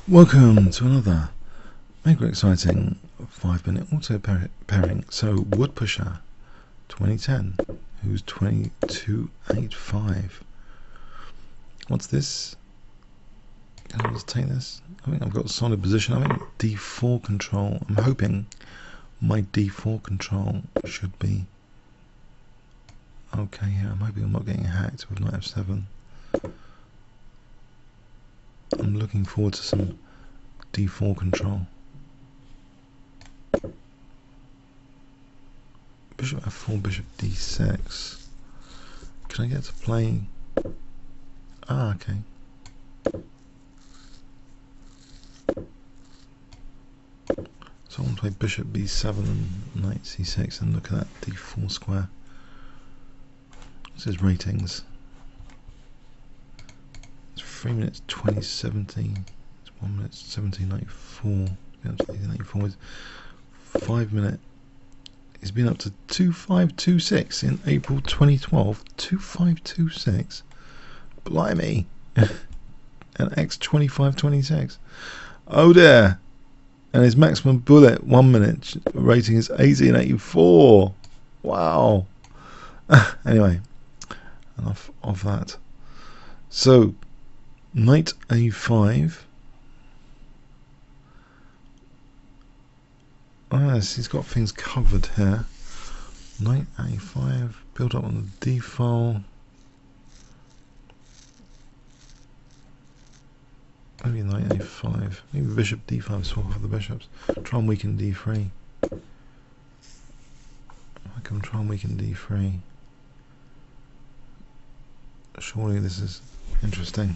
Welcome to another mega exciting 5-minute auto pairing. So Woodpusher2010, who's 2285. What's this? Can I just take this? I think I've got solid position. I think D4 control. I'm hoping my D4 control should be okay here. I'm hoping I'm not getting hacked with Nxe5 Nf6. I'm looking forward to some D4 control. Bishop F4, Bishop D6. Can I get to play? Ah, okay. So I want to play Bishop B7 and Knight C6 and look at that D4 square. This is ratings. 3 minutes 20:70. It's 1 minute 17:94. It's 5 minute. It's been up to 2526 in April 2012. 2526. Blimey. And X2526. Oh dear. And his maximum bullet 1 minute rating is 1884. Wow. Anyway, enough of that. So Knight A5. Ah, yes, he's got things covered here. Knight A5, build up on the D file. Maybe Knight A5. Maybe Bishop D5, swap for the bishops. Try and weaken D3. I can try and weaken D3. Surely this is interesting.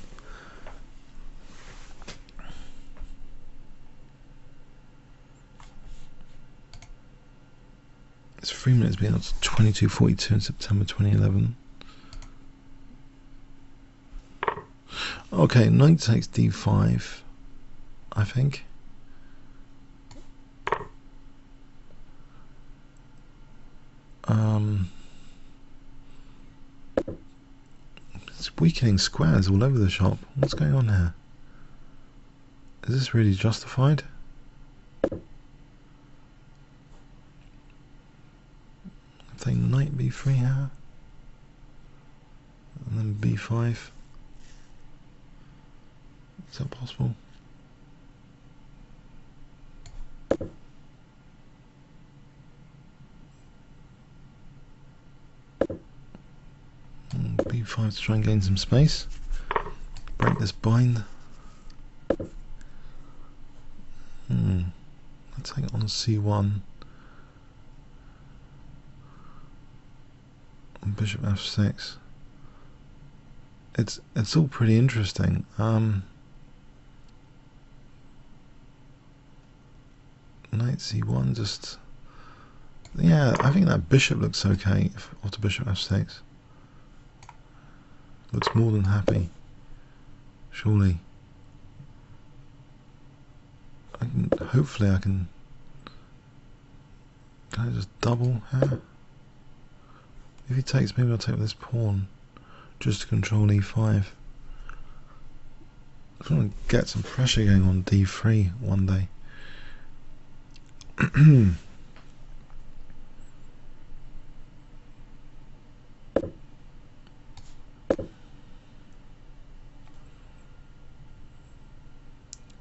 It's 3 minutes being up to 22:42 in September 2011. Okay, Knight takes D5, I think. It's weakening squares all over the shop. What's going on here? Is this really justified? Take Knight B3 here, and then B5. Is that possible? B5 to try and gain some space. Break this bind. Let's take it on C1. Bishop F6. It's all pretty interesting. Knight C1, just yeah, I think that bishop looks okay after Bishop F6. Looks more than happy. Surely. Hopefully I can I just double here? If he takes, maybe I'll take this pawn just to control E5. I want to get some pressure going on D3 one day.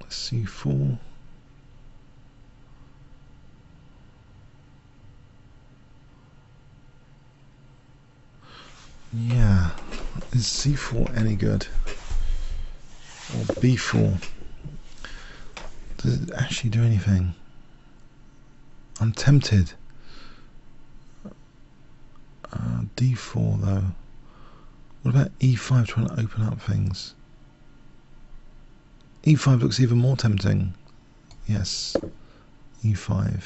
C4. Yeah, is C4 any good? Or B4? Does it actually do anything? I'm tempted. D4 though. What about E5 trying to open up things? E5 looks even more tempting. Yes, E5.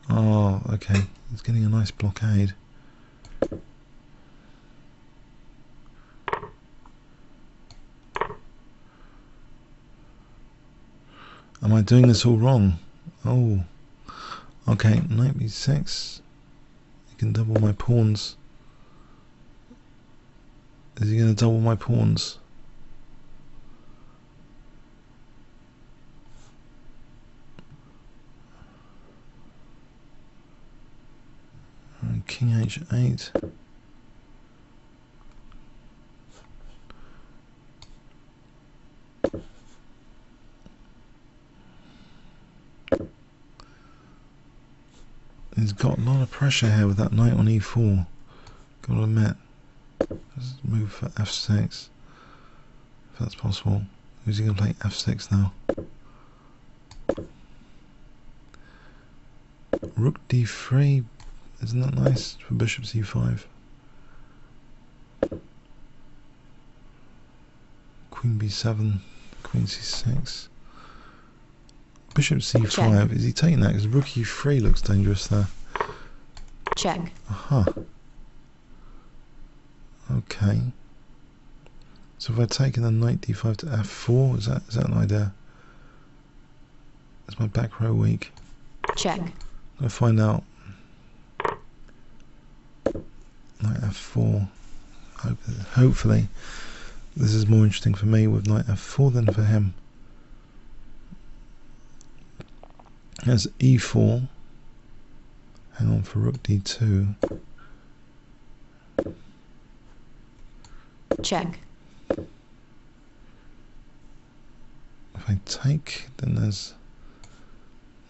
Oh, okay. It's getting a nice blockade. Am I doing this all wrong? Oh, okay. Knight B6. You can double my pawns. Is he going to double my pawns? King H8. He's got a lot of pressure here with that knight on e4. Gotta admit. Let's move for f6. If that's possible. Who's he gonna play f6 now? Rook d3. Isn't that nice for bishop c5? Queen b7. Queen c6. Bishop c5, check. Is he taking that? Because rook e3 looks dangerous there. Check. Aha. Okay. So if I taken the knight d5 to f4, is that an idea? Is my back row weak? Check. I'm gonna find out. Knight f4. Hopefully this is more interesting for me with knight f4 than for him. Has e4. Hang on for rook d2. Check. If I take, then there's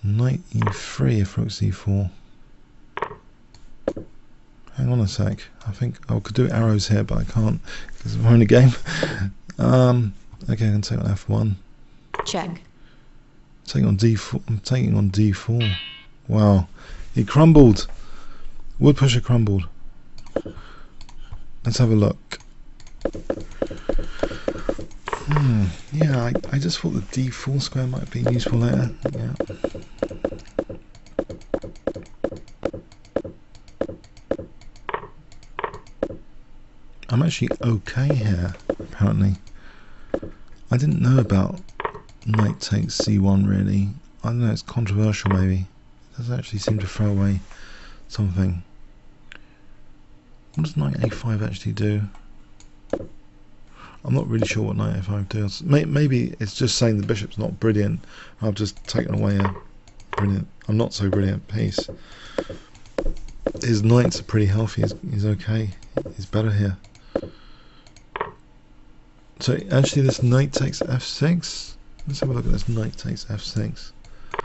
knight e3 if rook c4. Hang on a sec. I think I could do arrows here, but I can't because we're in a game. Okay, I can take on f1. Check. Taking on d4. I'm taking on d4. Wow, he crumbled. Woodpusher crumbled. Let's have a look. Yeah, I just thought the d4 square might be useful later. Yeah. I'm actually okay here, apparently. I didn't know about knight takes c1 really. I don't know, it's controversial maybe. It does actually seem to throw away something. What does knight a5 actually do? I'm not really sure what knight a5 does. Maybe it's just saying the bishop's not brilliant. I've just taken away a brilliant, I'm not so brilliant piece. His knights are pretty healthy, he's okay. He's better here. So actually this knight takes f6. Let's have a look at this knight takes f6.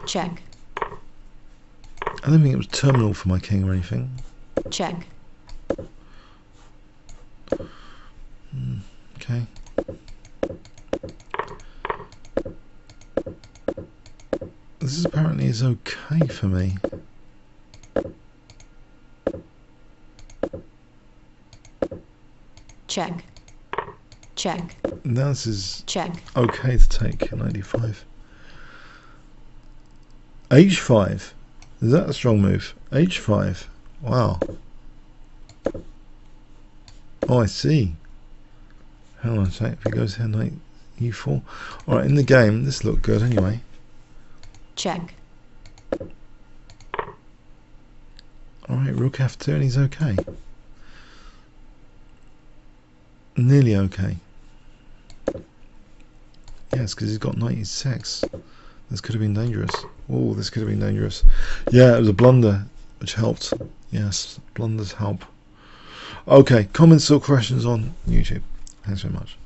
Check. I don't think it was terminal for my king or anything. Check. Okay. This is apparently is okay for me. Check. Check. Now this is check. Okay to take 95. H5. Is that a strong move? H5. Wow. Oh, I see. Hang on a sec. If he goes here, knight e4. Alright, in the game, this looked good anyway. Check. Alright, rook f2 and he's okay. Nearly okay. Yes, because he's got knight e6. This could have been dangerous. Oh, this could have been dangerous. Yeah, it was a blunder, which helped. Yes, blunders help. Okay, comments or questions on YouTube. Thanks very much.